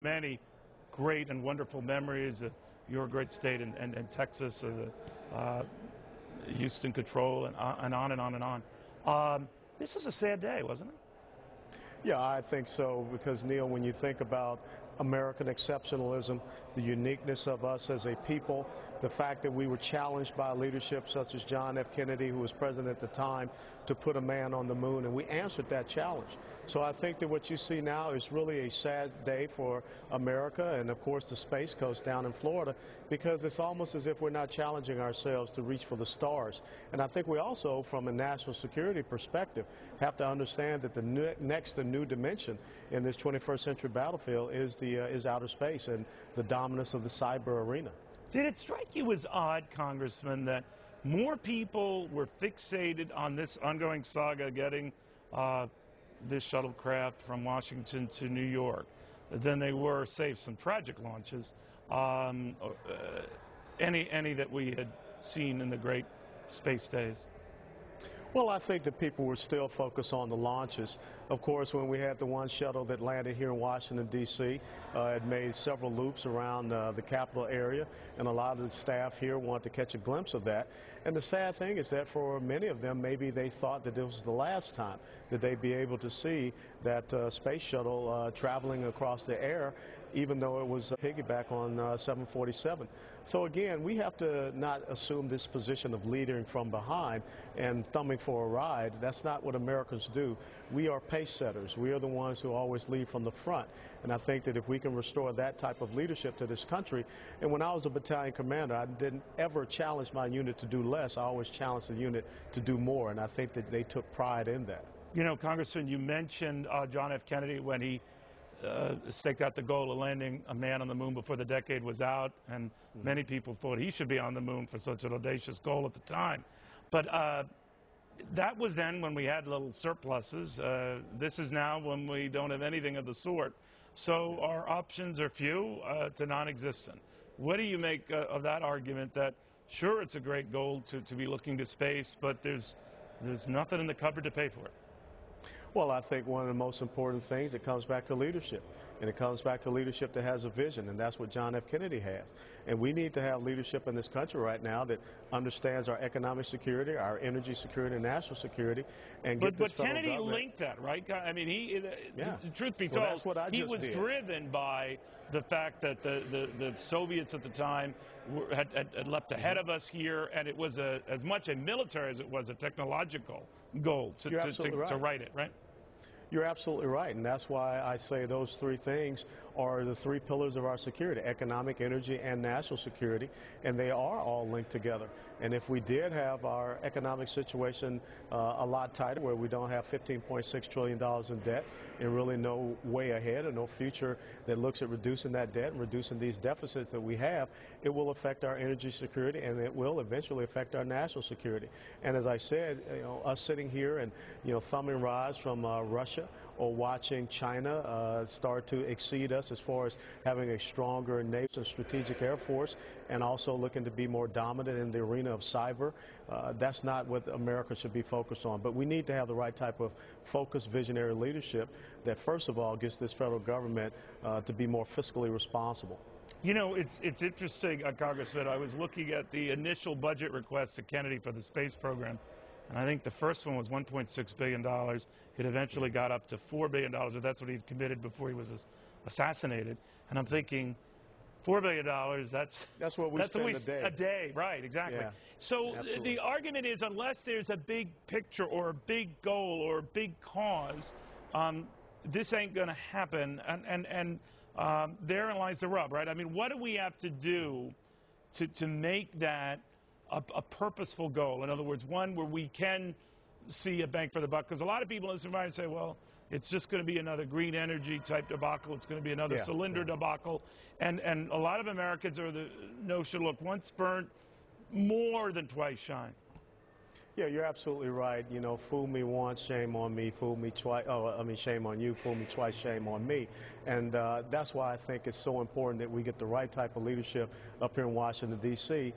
Many great and wonderful memories of your great state and Texas, Houston Control, and on and on and on. This was a sad day, wasn't it? Yeah, I think so, because, Neil, when you think about American exceptionalism, the uniqueness of us as a people, the fact that we were challenged by leadership such as John F. Kennedy, who was president at the time, to put a man on the moon, and we answered that challenge. So I think that what you see now is really a sad day for America and, of course, the Space Coast down in Florida, because it's almost as if we're not challenging ourselves to reach for the stars. And I think we also, from a national security perspective, have to understand that the next new dimension in this 21st century battlefield is outer space and the dominance of the cyber arena. Did it strike you as odd, Congressman, that more people were fixated on this ongoing saga getting this shuttlecraft from Washington to New York than they were, save some tragic launches, any that we had seen in the great space days? Well, I think that people were still focused on the launches. Of course, when we had the one shuttle that landed here in Washington, D.C., it made several loops around the Capitol area, and a lot of the staff here wanted to catch a glimpse of that. And the sad thing is that for many of them, maybe they thought that this was the last time that they'd be able to see that space shuttle traveling across the air, even though it was a piggyback on 747. So again, we have to not assume this position of leading from behind and thumbing for a ride. That's not what Americans do. We are pace setters. We are the ones who always lead from the front. And I think that if we can restore that type of leadership to this country, and when I was a battalion commander, I didn't ever challenge my unit to do less. I always challenged the unit to do more, and I think that they took pride in that. You know, Congressman, you mentioned John F. Kennedy when he staked out the goal of landing a man on the moon before the decade was out, and many people thought he should be on the moon for such an audacious goal at the time. But that was then when we had little surpluses. This is now when we don't have anything of the sort. So our options are few to non-existent. What do you make of that argument that, sure, it's a great goal to be looking to space, but there's nothing in the cupboard to pay for it? Well, I think one of the most important things, it comes back to leadership. And it comes back to leadership that has a vision, and that's what John F. Kennedy has. And we need to have leadership in this country right now that understands our economic security, our energy security, and national security. And but Kennedy linked that, right? I mean, truth be told, that's what I he just was did. driven by the fact that the Soviets at the time had leapt ahead of us here, and it was as much a military as it was a technological goal to write it, right? You're absolutely right, and that's why I say those three things are the three pillars of our security: economic, energy, and national security, and they are all linked together. And if we did have our economic situation a lot tighter, where we don't have $15.6 trillion in debt and really no way ahead or no future that looks at reducing that debt and reducing these deficits that we have, it will affect our energy security, and it will eventually affect our national security. And as I said, us sitting here and thumbing rides from Russia, or watching China start to exceed us as far as having a stronger naval and strategic air force, and also looking to be more dominant in the arena of cyber, that's not what America should be focused on. But we need to have the right type of focused, visionary leadership that, first of all, gets this federal government to be more fiscally responsible. You know, it's interesting, Congressman. I was looking at the initial budget request to Kennedy for the space program, and I think the first one was $1.6 billion. It eventually got up to $4 billion, or that's what he'd committed before he was assassinated. And I'm thinking, $4 billion, that's what we spend a day. Right, exactly. Yeah, so absolutely. The argument is, unless there's a big picture or a big goal or a big cause, this ain't going to happen. And therein lies the rub, right? I mean, what do we have to do to make that a purposeful goal? In other words, one where we can see a bang for the buck. Because a lot of people in this environment say, well, it's just going to be another green energy type debacle. It's going to be another cylinder debacle. And a lot of Americans are the notion, look, once burnt, more than twice shine. Yeah, you're absolutely right. You know, fool me once, shame on me. Fool me twice. Oh, I mean, shame on you. Fool me twice, shame on me. And that's why I think it's so important that we get the right type of leadership up here in Washington, D.C.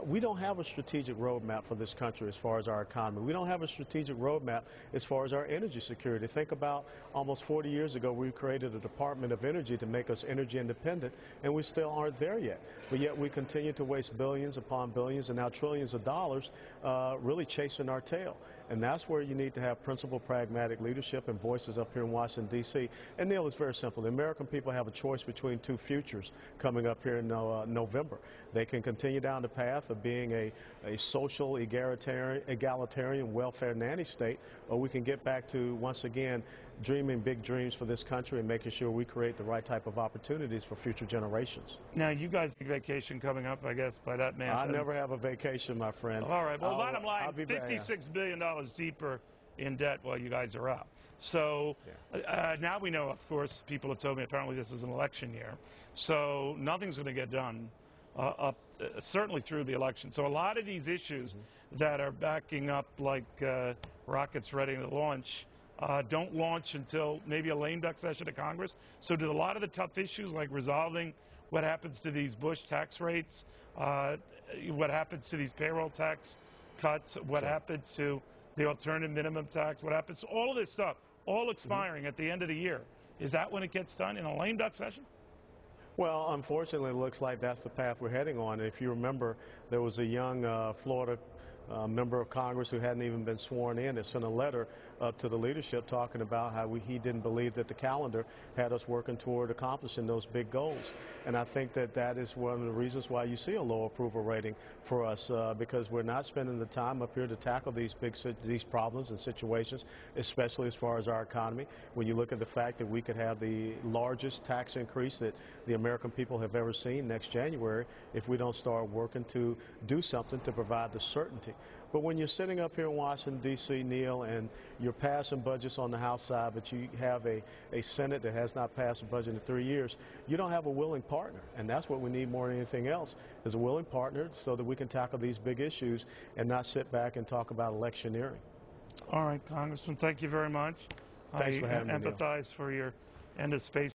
We don't have a strategic roadmap for this country as far as our economy. We don't have a strategic roadmap as far as our energy security. Think about almost 40 years ago, we created a Department of Energy to make us energy independent, and we still aren't there yet. But yet we continue to waste billions upon billions and now trillions of dollars really chasing our tail. And that's where you need to have principled, pragmatic leadership and voices up here in Washington, D.C. And, Neil, it's very simple. The American people have a choice between two futures coming up here in November. They can continue down the path of being a social, egalitarian, welfare nanny state, or we can get back to, once again, dreaming big dreams for this country and making sure we create the right type of opportunities for future generations. Now, you guys have vacation coming up, I guess, by that man. I never have a vacation, my friend. All right. Well, bottom line, $56 billion deeper in debt while you guys are out. So now we know, of course, people have told me apparently this is an election year. So nothing's going to get done certainly through the election. So a lot of these issues that are backing up like rockets ready to launch don't launch until maybe a lame duck session of Congress. So do a lot of the tough issues like resolving what happens to these Bush tax rates, what happens to these payroll tax cuts, what happens to the alternative minimum tax, what happens to all of this stuff, all expiring at the end of the year. Is that when it gets done, in a lame duck session? Well, unfortunately, it looks like that's the path we're heading on. If you remember, there was a young Florida member of Congress who hadn't even been sworn in that sent a letter up to the leadership talking about how he didn't believe that the calendar had us working toward accomplishing those big goals. And I think that is one of the reasons why you see a low approval rating for us, because we're not spending the time up here to tackle these problems and situations, especially as far as our economy. When you look at the fact that we could have the largest tax increase that the American people have ever seen next January if we don't start working to do something to provide the certainty. But when you're sitting up here in Washington, D.C., Neil, and you're passing budgets on the House side, but you have a Senate that has not passed a budget in 3 years, you don't have a willing partner. And that's what we need more than anything else, is a willing partner so that we can tackle these big issues and not sit back and talk about electioneering. All right, Congressman, thank you very much. Thanks for having me, Neil. I empathize for your end of space.